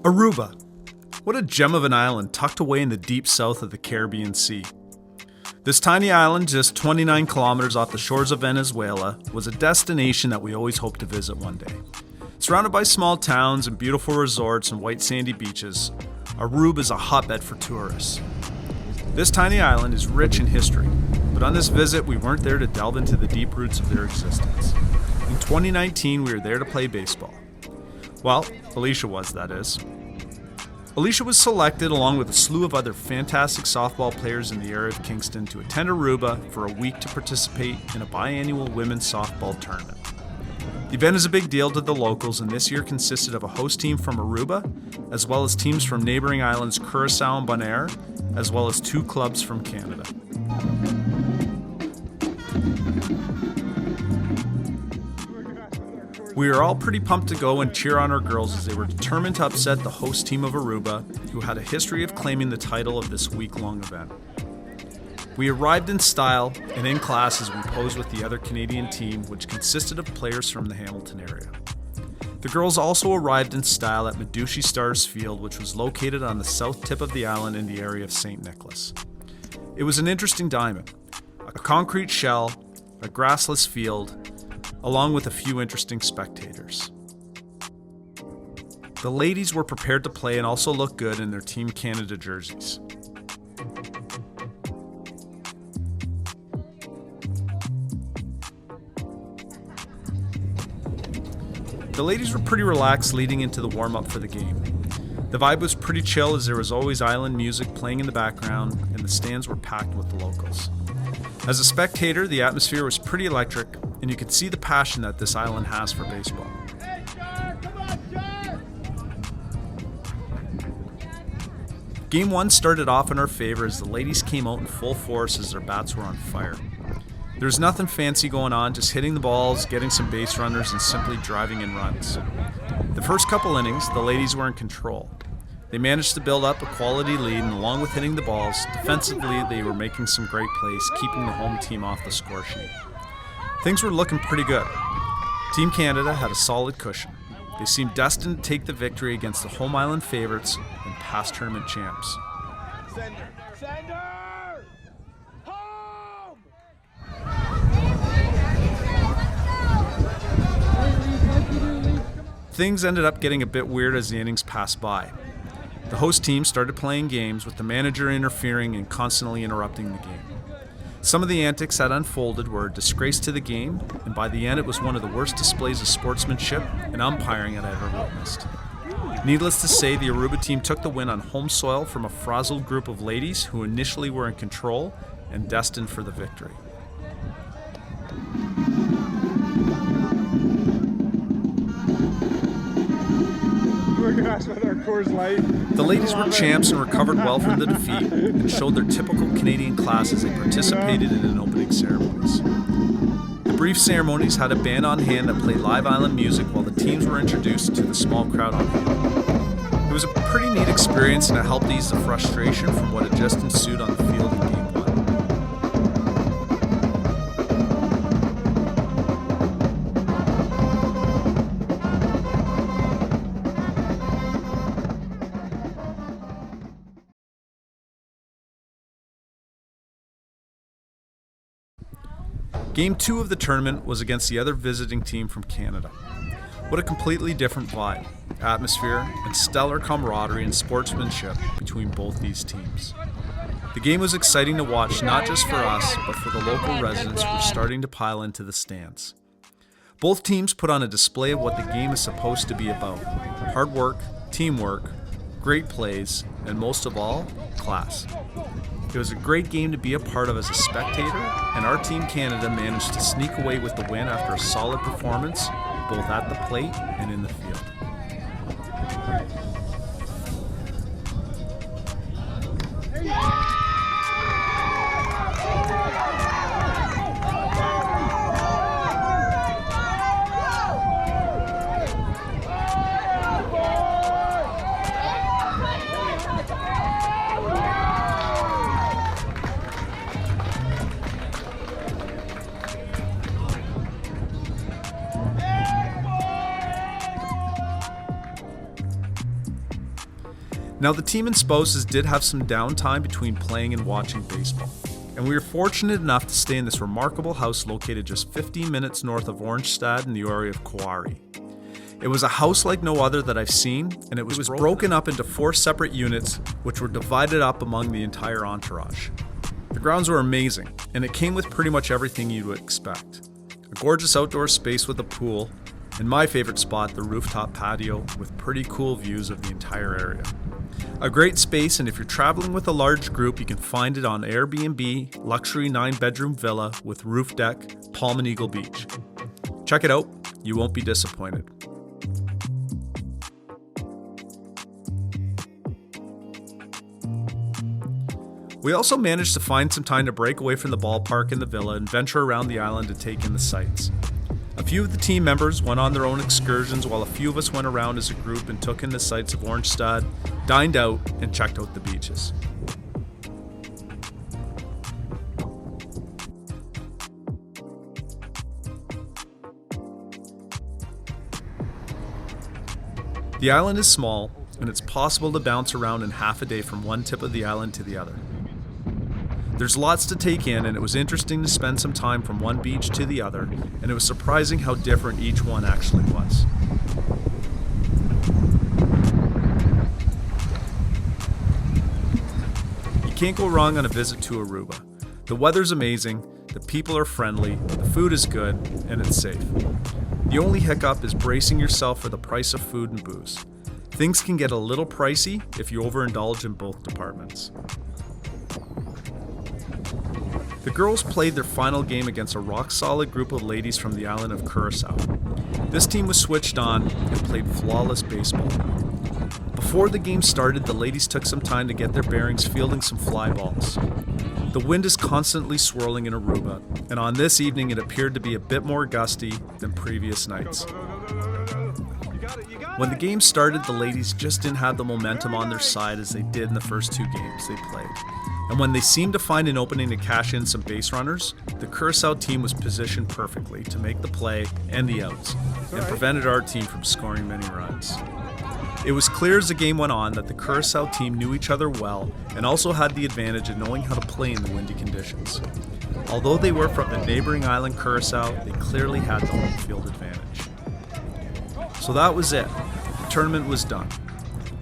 Aruba. What a gem of an island tucked away in the deep south of the Caribbean Sea. This tiny island, just 29 kilometers off the shores of Venezuela, was a destination that we always hoped to visit one day. Surrounded by small towns and beautiful resorts and white sandy beaches, Aruba is a hotbed for tourists. This tiny island is rich in history, but on this visit we weren't there to delve into the deep roots of their existence. In 2019 we were there to play baseball. Well, Alicia was, that is. Alicia was selected along with a slew of other fantastic softball players in the area of Kingston to attend Aruba for a week to participate in a biannual women's softball tournament. The event is a big deal to the locals, and this year consisted of a host team from Aruba, as well as teams from neighboring islands Curacao and Bonaire, as well as 2 clubs from Canada. We were all pretty pumped to go and cheer on our girls as they were determined to upset the host team of Aruba, who had a history of claiming the title of this week-long event. We arrived in style and in class as we posed with the other Canadian team, which consisted of players from the Hamilton area. The girls also arrived in style at Meduchy Stars Field, which was located on the south tip of the island in the area of St. Nicholas. It was an interesting diamond, a concrete shell, a grassless field, along with a few interesting spectators. The ladies were prepared to play and also looked good in their Team Canada jerseys. The ladies were pretty relaxed leading into the warm-up for the game. The vibe was pretty chill as there was always island music playing in the background and the stands were packed with the locals. As a spectator, the atmosphere was pretty electric, and you could see the passion that this island has for baseball. Game 1 started off in our favor as the ladies came out in full force as their bats were on fire. There was nothing fancy going on, just hitting the balls, getting some base runners, and simply driving in runs. The first couple innings, the ladies were in control. They managed to build up a quality lead, and along with hitting the balls, defensively they were making some great plays, keeping the home team off the score sheet. Things were looking pretty good. Team Canada had a solid cushion. They seemed destined to take the victory against the home island favorites and past tournament champs. Sender! Home! Things ended up getting a bit weird as the innings passed by. The host team started playing games with the manager interfering and constantly interrupting the game. Some of the antics that unfolded were a disgrace to the game, and by the end it was one of the worst displays of sportsmanship and umpiring that I ever witnessed. Needless to say, the Aruba team took the win on home soil from a frazzled group of ladies who initially were in control and destined for the victory. The ladies were champs and recovered well from the defeat and showed their typical Canadian class as they participated in opening ceremonies. The brief ceremonies had a band on hand that played live island music while the teams were introduced to the small crowd on hand. It was a pretty neat experience and it helped ease the frustration from what had just ensued on the field in Game 1. Game 2 of the tournament was against the other visiting team from Canada. What a completely different vibe, atmosphere, and stellar camaraderie and sportsmanship between both these teams. The game was exciting to watch not just for us, but for the local residents who were starting to pile into the stands. Both teams put on a display of what the game is supposed to be about: hard work, teamwork, great plays, and most of all, class. It was a great game to be a part of as a spectator, and our Team Canada managed to sneak away with the win after a solid performance, both at the plate and in the field. Now, the team and spouses did have some downtime between playing and watching baseball, and we were fortunate enough to stay in this remarkable house located just 15 minutes north of Oranjestad in the area of Kauari. It was a house like no other that I've seen, and it was broken up into 4 separate units, which were divided up among the entire entourage. The grounds were amazing, and it came with pretty much everything you would expect. A gorgeous outdoor space with a pool, and my favorite spot, the rooftop patio with pretty cool views of the entire area. A great space, and if you're traveling with a large group, you can find it on Airbnb, luxury 9-bedroom villa with roof deck, Palm and Eagle Beach. Check it out, you won't be disappointed. We also managed to find some time to break away from the ballpark and the villa and venture around the island to take in the sights. A few of the team members went on their own excursions while a few of us went around as a group and took in the sights of Oranjestad, dined out, and checked out the beaches. The island is small, and it's possible to bounce around in half a day from one tip of the island to the other. There's lots to take in, and it was interesting to spend some time from one beach to the other, and it was surprising how different each one actually was. You can't go wrong on a visit to Aruba. The weather's amazing, the people are friendly, the food is good, and it's safe. The only hiccup is bracing yourself for the price of food and booze. Things can get a little pricey if you overindulge in both departments. The girls played their final game against a rock-solid group of ladies from the island of Curacao. This team was switched on and played flawless baseball. Before the game started, the ladies took some time to get their bearings fielding some fly balls. The wind is constantly swirling in Aruba, and on this evening it appeared to be a bit more gusty than previous nights. When the game started, the ladies just didn't have the momentum on their side as they did in the first 2 games they played. And when they seemed to find an opening to cash in some base runners, the Curacao team was positioned perfectly to make the play and the outs, and prevented our team from scoring many runs. It was clear as the game went on that the Curacao team knew each other well and also had the advantage of knowing how to play in the windy conditions. Although they were from the neighboring island Curacao, they clearly had the home field advantage. So that was it. The tournament was done.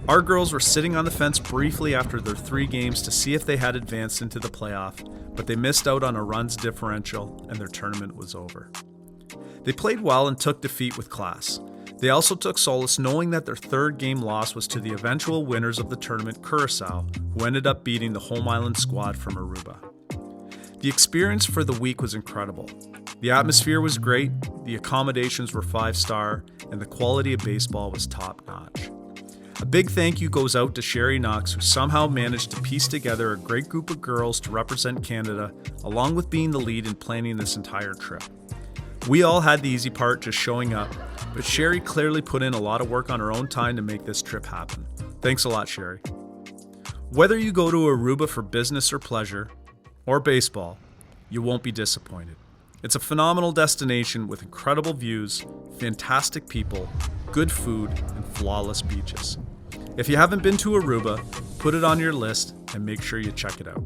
Our girls were sitting on the fence briefly after their 3 games to see if they had advanced into the playoff, but they missed out on a runs differential and their tournament was over. They played well and took defeat with class. They also took solace knowing that their 3rd game loss was to the eventual winners of the tournament, Curacao, who ended up beating the home island squad from Aruba. The experience for the week was incredible. The atmosphere was great, the accommodations were 5-star, and the quality of baseball was top-notch. A big thank you goes out to Sherry Knox, who somehow managed to piece together a great group of girls to represent Canada, along with being the lead in planning this entire trip. We all had the easy part, just showing up, but Sherry clearly put in a lot of work on her own time to make this trip happen. Thanks a lot, Sherry. Whether you go to Aruba for business or pleasure, or baseball, you won't be disappointed. It's a phenomenal destination with incredible views, fantastic people, good food, and flawless beaches. If you haven't been to Aruba, put it on your list and make sure you check it out.